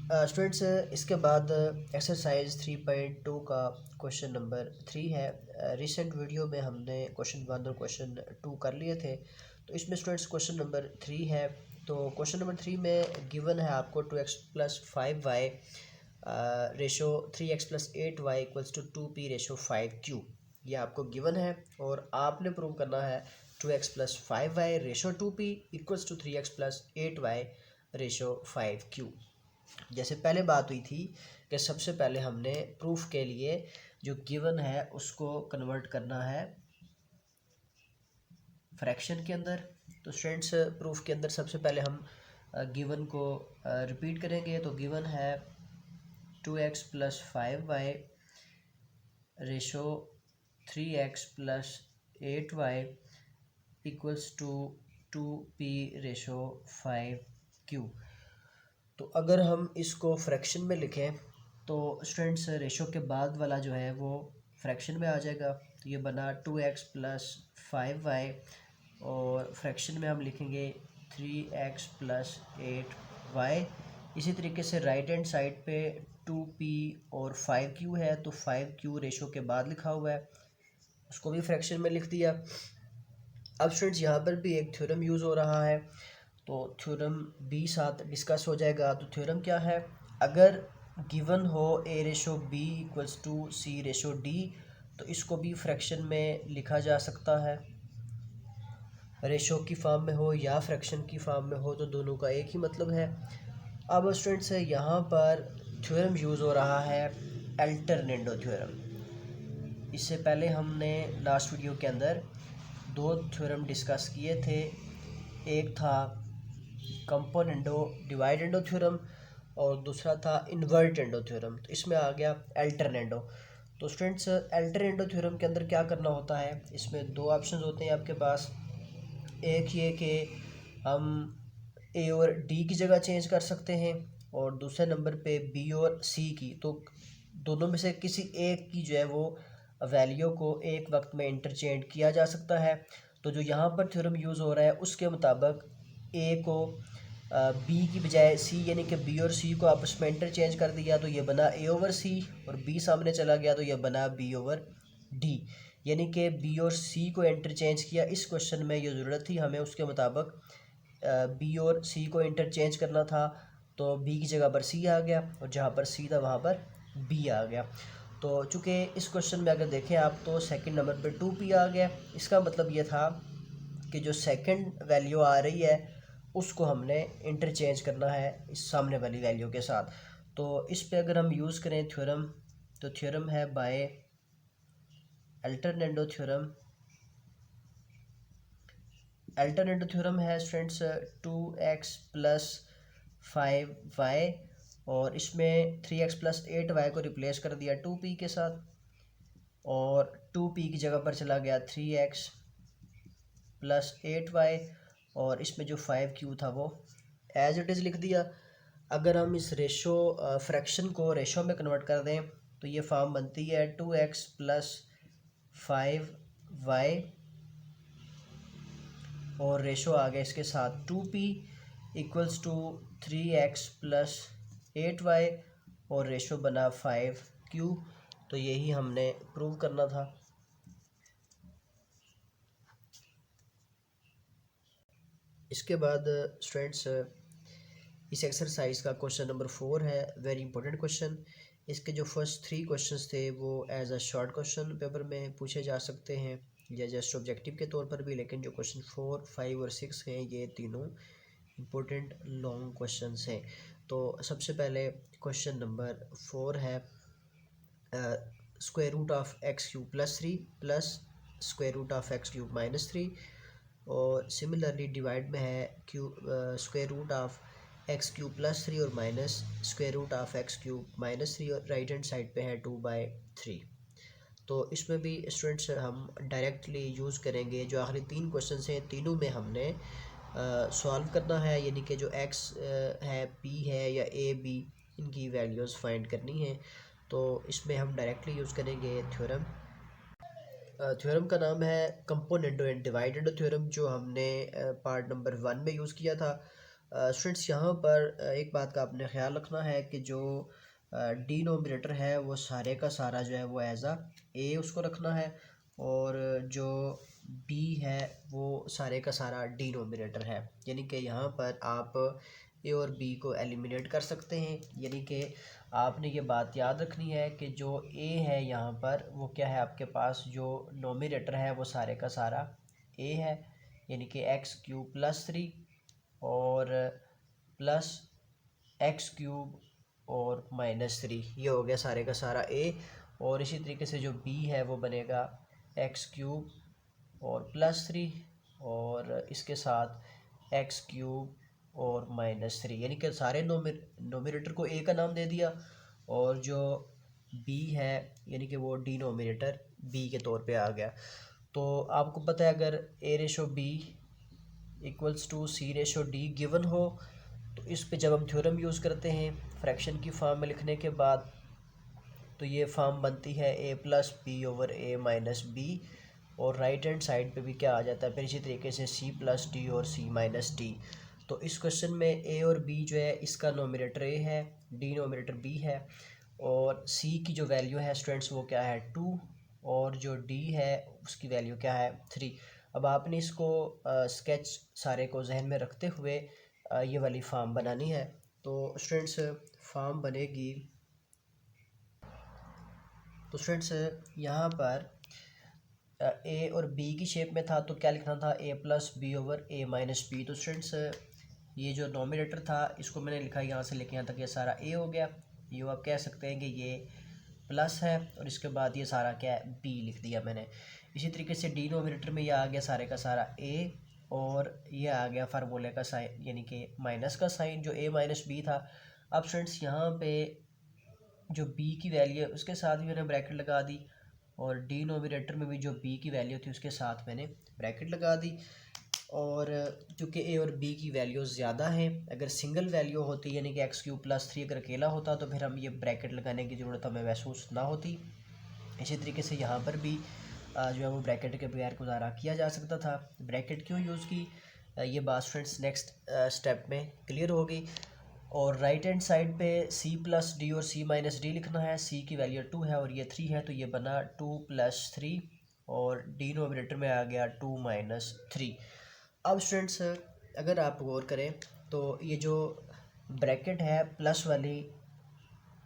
Students इसके बाद exercise 3.2 का क्वेश्चन नंबर 3 है। रिसेंट वीडियो में हमने क्वेश्चन 1 और क्वेश्चन 2 कर लिए थे, तो इसमें स्टूडेंट्स क्वेश्चन नंबर 3 है। तो क्वेश्चन नंबर 3 में गिवन है आपको 2x plus 5y ratio 3x plus 8y equals to 2p ratio 5q। ये आपको गिवन है और आपने प्रूव करना है 2x plus 5y ratio 2p equals to 3x plus 8y ratio 5q। जैसे पहले बात हुई थी कि सबसे पहले हमने प्रूफ के लिए जो गिवन है उसको कन्वर्ट करना है फ्रैक्शन के अंदर। तो स्टूडेंट्स प्रूफ के अंदर सबसे पहले हम गिवन को रिपीट करेंगे। तो गिवन है 2x plus 5y ratio 3x plus 8y equals to 2p ratio 5q। तो अगर हम इसको फ्रैक्शन में लिखें तो स्टूडेंट्स रेशो के बाद वाला जो है वो फ्रैक्शन में आ जाएगा। तो ये बना 2x प्लस 5y और फ्रैक्शन में हम लिखेंगे 3x प्लस 8y। इसी तरीके से राइट हैंड साइड पे 2p और 5q है, तो 5q रेशो के बाद लिखा हुआ है, उसको भी फ्रैक्शन में लिख दिया। अब स्टूडेंट्स यहाँ पर भी एक थ्योरम यूज़ हो रहा है, तो थ्योरम बी साथ डिस्कस हो जाएगा। तो थ्योरम क्या है, अगर गिवन हो a ratio b equals to c ratio d, तो इसको भी फ्रैक्शन में लिखा जा सकता है। रेशो की फॉर्म में हो या फ्रैक्शन की फॉर्म में हो तो दोनों का एक ही मतलब है। अब स्टूडेंट्स यहाँ पर थ्योरम यूज़ हो रहा है अल्टरनेटो थ्योरम। इससे पहले हमने लास्ट वीडियो के अंदर दो थ्योरम डिस्कस किए थे। एक था कंपोनेंडो डिवाइडेंडो थ्योरम और दूसरा था इन्वर्टेंडो थ्योरम। तो इसमें आ गया अल्टरनेटो। तो स्टूडेंट्स अल्टरनेटो थ्योरम के अंदर क्या करना होता है, इसमें दो ऑप्शंस होते हैं आपके पास। एक ये कि हम ए और डी की जगह चेंज कर सकते हैं और दूसरे नंबर पे बी और सी की। तो दोनों में से किसी एक की जो है वो वैल्यू को एक वक्त में इंटरचेंज किया जा सकता है। तो जो यहाँ पर थ्योरम यूज़ हो रहा है उसके मुताबिक ए को बी की बजाय सी, यानी कि बी और सी को आपस में इंटरचेंज कर दिया तो ये बना ए ओवर सी, और बी सामने चला गया तो ये बना बी ओवर डी। यानी कि बी और सी को इंटरचेंज किया। इस क्वेश्चन में ये ज़रूरत थी हमें, उसके मुताबिक बी और सी को इंटरचेंज करना था, तो बी की जगह पर सी आ गया और जहाँ पर सी था वहाँ पर बी आ गया। तो चूँकि इस क्वेश्चन में अगर देखें आप तो सेकंड नंबर पे 2p आ गया। इसका मतलब ये था कि जो सेकंड वैल्यू आ रही है उसको हमने इंटरचेंज करना है इस सामने वाली वैल्यू के साथ। तो इस पे अगर हम यूज़ करें थ्योरम, तो थ्योरम है बाय अल्टरनेटो थ्योरम। अल्टरनेटो थ्योरम है स्टूडेंट्स 2x प्लस 5y और इसमें 3x प्लस 8y को रिप्लेस कर दिया 2p के साथ, और 2p की जगह पर चला गया 3x प्लस 8y और इसमें जो 5q था वो एज इट इज़ लिख दिया। अगर हम इस रेशो फ्रैक्शन को रेशो में कन्वर्ट कर दें तो ये फॉर्म बनती है 2x प्लस 5y और रेशो आ गया इसके साथ 2p equals to 3x plus 8y और रेशो बना 5q। तो यही हमने प्रूव करना था। इसके बाद स्टूडेंट्स इस एक्सरसाइज का क्वेश्चन नंबर 4 है, वेरी इंपॉर्टेंट क्वेश्चन। इसके जो फर्स्ट 3 क्वेश्चंस थे वो as a short question paper में पूछे जा सकते हैं या जस्ट ऑब्जेक्टिव के तौर पर भी, लेकिन जो क्वेश्चन 4, 5 और 6 हैं ये तीनों इम्पोर्टेंट लॉन्ग क्वेश्चंस हैं। तो सबसे पहले क्वेश्चन नंबर 4 है square root of x cube plus 3 plus square root of x cube minus 3, और सिमिलरली डिवाइड में है square root of x cube plus 3 और minus square root of x cube minus 3, और राइट हैंड साइड पे है 2/3। तो इसमें भी स्टूडेंट्स हम डायरेक्टली यूज़ करेंगे। जो आखिरी 3 क्वेश्चन हैं तीनों में हमने सॉल्व करना है, यानी कि जो x है, p है या a b, इनकी वैल्यूज़ फाइंड करनी है। तो इसमें हम डायरेक्टली यूज़ करेंगे थ्योरम। थ्योरम का नाम है कंपोनेंडो एंड डिवाइडेंडो थ्योरम, जो हमने पार्ट नंबर 1 में यूज़ किया था। स्टूडेंट्स यहाँ पर एक बात का आपने ख्याल रखना है कि जो डिनोमिनेटर है वो सारे का सारा जो है वो एज आ ए उसको रखना है, और जो बी है वो सारे का सारा डिनोमिनेटर है। यानी कि यहाँ पर आप ए और बी को एलिमिनेट कर सकते हैं। यानी कि आपने ये बात याद रखनी है कि जो ए है यहाँ पर वो क्या है, आपके पास जो नोमिनेटर है वो सारे का सारा ए है, यानी कि एक्स क्यूब प्लस 3 और प्लस एक्स क्यूब और -3, ये हो गया सारे का सारा ए। और इसी तरीके से जो बी है वो बनेगा एक्स क्यूब और +3 और इसके साथ एक्स क्यूब और -3, यानी कि सारे नोमिनेटर को ए का नाम दे दिया, और जो बी है यानी कि वो डिनोमिनेटर बी के तौर पे आ गया। तो आपको पता है अगर a/b equals to c/d given हो तो इस पे जब हम थ्योरम यूज़ करते हैं फ्रैक्शन की फॉर्म में लिखने के बाद, तो ये फॉर्म बनती है a+b/a-b, और राइट हैंड साइड पे भी क्या आ जाता है फिर इसी तरीके से c+d और c-d। तो इस क्वेश्चन में a और b जो है इसका नोमिनेटर a है, डिनोमिनेटर b है, और c की जो वैल्यू है स्टूडेंट्स वो क्या है 2, और जो d है उसकी वैल्यू क्या है 3। अब आपने इसको स्केच सारे को जहन में रखते हुए ये वाली फार्म बनानी है। तो स्टूडेंट्स फार्म बनेगी, तो स्टूडेंट्स यहाँ पर ए और बी की शेप में था तो क्या लिखना था a+b/a-b। तो स्टूडेंट्स ये जो नोमिनेटर था इसको मैंने लिखा यहाँ से लेके यहाँ तक ये सारा ए हो गया। ये आप कह सकते हैं कि ये प्लस है, और इसके बाद ये सारा क्या है बी लिख दिया मैंने। इसी तरीके से डिनोमिनेटर में ये आ गया सारे का सारा ए, और ये आ गया फार्मूले का साइन यानी कि माइनस का साइन जो a-b था। अब स्टूडेंट्स यहाँ पे जो b की वैल्यू है उसके साथ भी मैंने ब्रैकेट लगा दी, और डिनोमिनेटर में भी जो b की वैल्यू थी उसके साथ मैंने ब्रैकेट लगा दी। और क्योंकि a और b की वैल्यू ज़्यादा हैं, अगर सिंगल वैल्यू होती यानी कि x³ + 3 अगर अकेला होता तो फिर हम ये ब्रैकेट लगाने की ज़रूरत हमें महसूस ना होती। इसी तरीके से यहाँ पर भी जो है वो ब्रैकेट के बगैर गुजारा किया जा सकता था। ब्रैकेट क्यों यूज़ की ये बात स्टूडेंट्स नेक्स्ट स्टेप में क्लियर होगी। और राइट हैंड साइड पे c+d और c-d लिखना है। c की वैल्यू 2 है और ये 3 है, तो ये बना 2 + 3, और डिनोमिनेटर में आ गया 2 - 3। अब स्टूडेंट्स अगर आप गौर करें तो ये जो ब्रैकेट है प्लस वाली,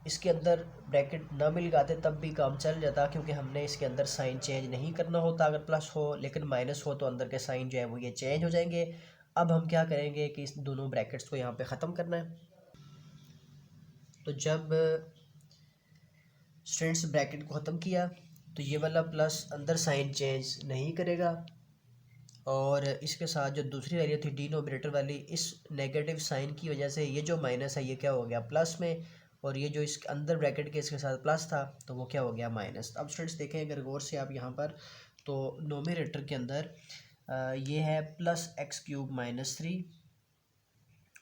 इसके अंदर ब्रैकेट ना भी लगाते तब भी काम चल जाता, क्योंकि हमने इसके अंदर साइन चेंज नहीं करना होता अगर प्लस हो, लेकिन माइनस हो तो अंदर के साइन जो है वो ये चेंज हो जाएंगे। अब हम क्या करेंगे कि इस दोनों ब्रैकेट्स को यहाँ पे ख़त्म करना है। तो जब स्टूडेंट्स ब्रैकेट को ख़त्म किया तो ये वाला प्लस अंदर साइन चेंज नहीं करेगा, और इसके साथ जो दूसरी वैल्यू थी डिनोमिनेटर वाली, इस नेगेटिव साइन की वजह से ये जो माइनस है ये क्या हो गया प्लस में, और ये जो इसके अंदर ब्रैकेट के इसके साथ प्लस था तो वो क्या हो गया माइनस। अब स्टूडेंट्स देखें अगर गौर से आप यहाँ पर, तो नोमिनेटर के अंदर ये है +x³ - 3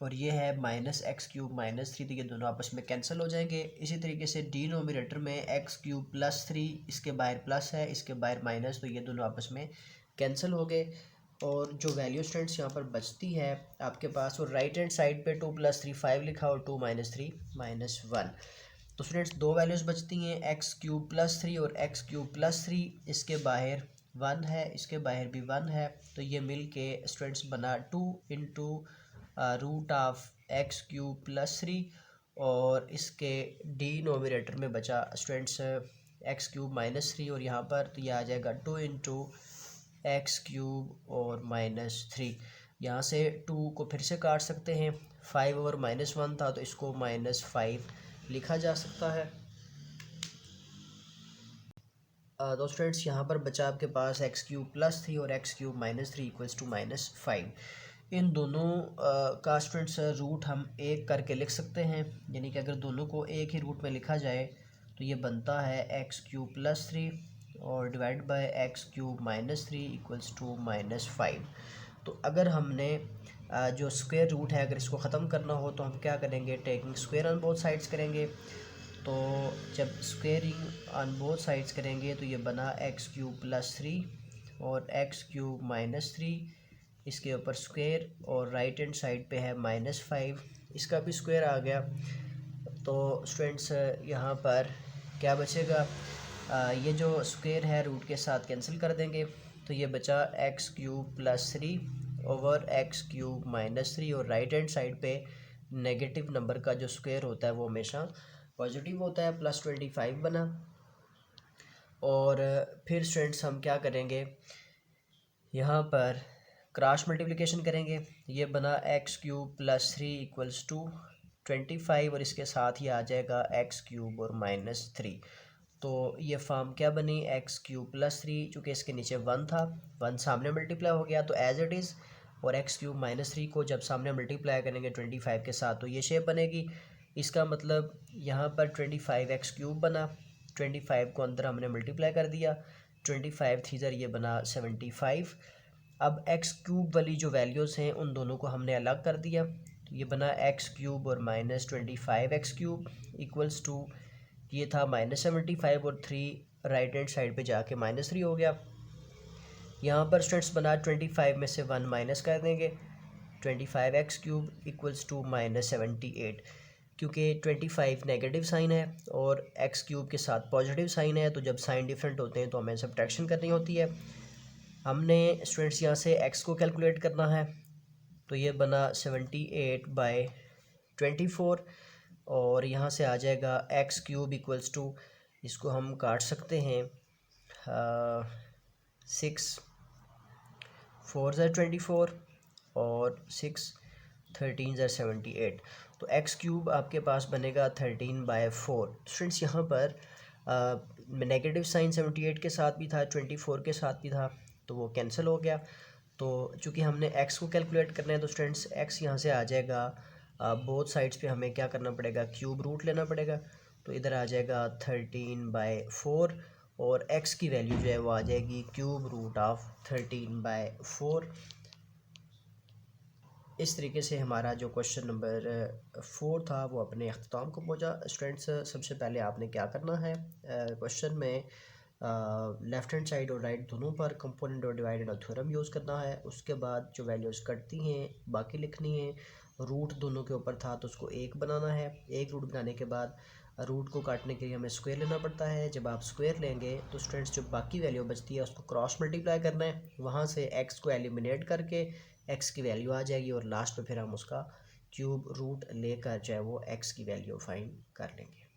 और ये है -x³ - 3, तो ये दोनों आपस में कैंसिल हो जाएंगे। इसी तरीके से डिनोमिनेटर में x³ + 3, इसके बाहर प्लस है इसके बाहर माइनस, तो ये दोनों आपस में कैंसिल हो गए। और जो वैल्यू स्टूडेंट्स यहाँ पर बचती है आपके पास, और राइट हैंड साइड पे 2 + 3 5 लिखा और 2 - 3 -1। तो स्टूडेंट्स दो वैल्यूज़ बचती हैं x³ + 3 और x³ + 3, इसके बाहर 1 है इसके बाहर भी 1 है, तो ये मिल के स्टूडेंट्स बना 2 × √x³ + 3, और इसके डिनोमिनेटर में बचा स्टूडेंट्स x³ - 3, और यहाँ पर तो ये आ जाएगा 2 × x³ और -3। यहाँ से 2 को फिर से काट सकते हैं, 5 और -1 था तो इसको -5 लिखा जा सकता है। तो स्टूडेंट्स यहाँ पर बचा आपके पास x³ + 3 और x³ - 3 = -5। इन दोनों का स्टूडेंट्स रूट हम एक करके लिख सकते हैं, यानी कि अगर दोनों को एक ही रूट में लिखा जाए तो ये बनता है x³ + 3 और डिवाइड बाय x³ - 3 = -5। तो अगर हमने जो स्क्वायर रूट है अगर इसको ख़त्म करना हो तो हम क्या करेंगे, taking square on both sides करेंगे। तो जब स्क्वेयरिंग ऑन बोथ साइड्स करेंगे तो ये बना x³ + 3 और x³ - 3 इसके ऊपर स्क्वायर और राइट हैंड साइड पे है -5, इसका भी स्क्वायर आ गया। तो स्टूडेंट्स यहाँ पर क्या बचेगा, ये जो स्क्वायर है रूट के साथ कैंसिल कर देंगे, तो ये बचा x³ + 3 ओवर x³ - 3, और राइट हैंड साइड पे नेगेटिव नंबर का जो स्क्वायर होता है वो हमेशा पॉजिटिव होता है, +25 बना। और फिर स्टूडेंट्स हम क्या करेंगे, यहाँ पर क्रॉस मल्टीप्लिकेशन करेंगे, ये बना x³ + 3 = 25, और इसके साथ ही आ जाएगा x³ और -3। तो ये फॉर्म क्या बनी, x³ + 3, चूँकि इसके नीचे 1 था, 1 सामने मल्टीप्लाई हो गया तो एज इट इज़, और x³ - 3 को जब सामने मल्टीप्लाई करेंगे 25 के साथ तो ये शेप बनेगी। इसका मतलब यहाँ पर 25x³ बना, 25 को अंदर हमने मल्टीप्लाई कर दिया, 25 थी इधर, ये बना 75। अब x³ वाली जो वैल्यूज़ हैं उन दोनों को हमने अलग कर दिया, तो ये बना x³ और -25x³ = ये था -75, और 3 राइट हैंड साइड पे जाके -3 हो गया। यहाँ पर स्टूडेंट्स बना 25 में से 1 माइनस कर देंगे, 25x³ = -78, क्योंकि 25 नेगेटिव साइन है और x³ के साथ पॉजिटिव साइन है, तो जब साइन डिफरेंट होते हैं तो हमें सब्ट्रैक्शन करनी होती है। हमने स्टूडेंट्स यहाँ से x को कैलकुलेट करना है, तो ये बना 78/24, और यहाँ से आ जाएगा x³ इसको हम काट सकते हैं, 6 4 ज़ा 24 और 6 13 ज़ा 78, तो x³ आपके पास बनेगा 13/4। स्टूडेंट्स यहाँ पर नेगेटिव साइन 78 के साथ भी था, 24 के साथ भी था, तो वो कैंसिल हो गया। तो चूँकि हमने x को कैलकुलेट करना है तो स्टूडेंट्स x यहाँ से आ जाएगा, बोथ साइड्स पे हमें क्या करना पड़ेगा, क्यूब रूट लेना पड़ेगा, तो इधर आ जाएगा 13/4, और x की वैल्यू जो है वो आ जाएगी √13/4। इस तरीके से हमारा जो क्वेश्चन नंबर 4 था वो अपने अख्ताम को पहुंचा। स्टूडेंट्स सबसे पहले आपने क्या करना है, क्वेश्चन में लेफ़्ट हैंड साइड और राइट दोनों पर कंपोनेंट और डिवाइड एंड थ्योरम यूज़ करना है। उसके बाद जो वैल्यूज़ कटती हैं बाकी लिखनी है, रूट दोनों के ऊपर था तो उसको 1 बनाना है। एक रूट बनाने के बाद रूट को काटने के लिए हमें स्क्वायर लेना पड़ता है। जब आप स्क्वायर लेंगे तो स्टूडेंट्स जो बाकी वैल्यू बचती है उसको क्रॉस मल्टीप्लाई करना है, वहाँ से x को एलिमिनेट करके x की वैल्यू आ जाएगी, और लास्ट में फिर हम उसका क्यूब रूट लेकर जो है वो x की वैल्यू फाइंड कर लेंगे।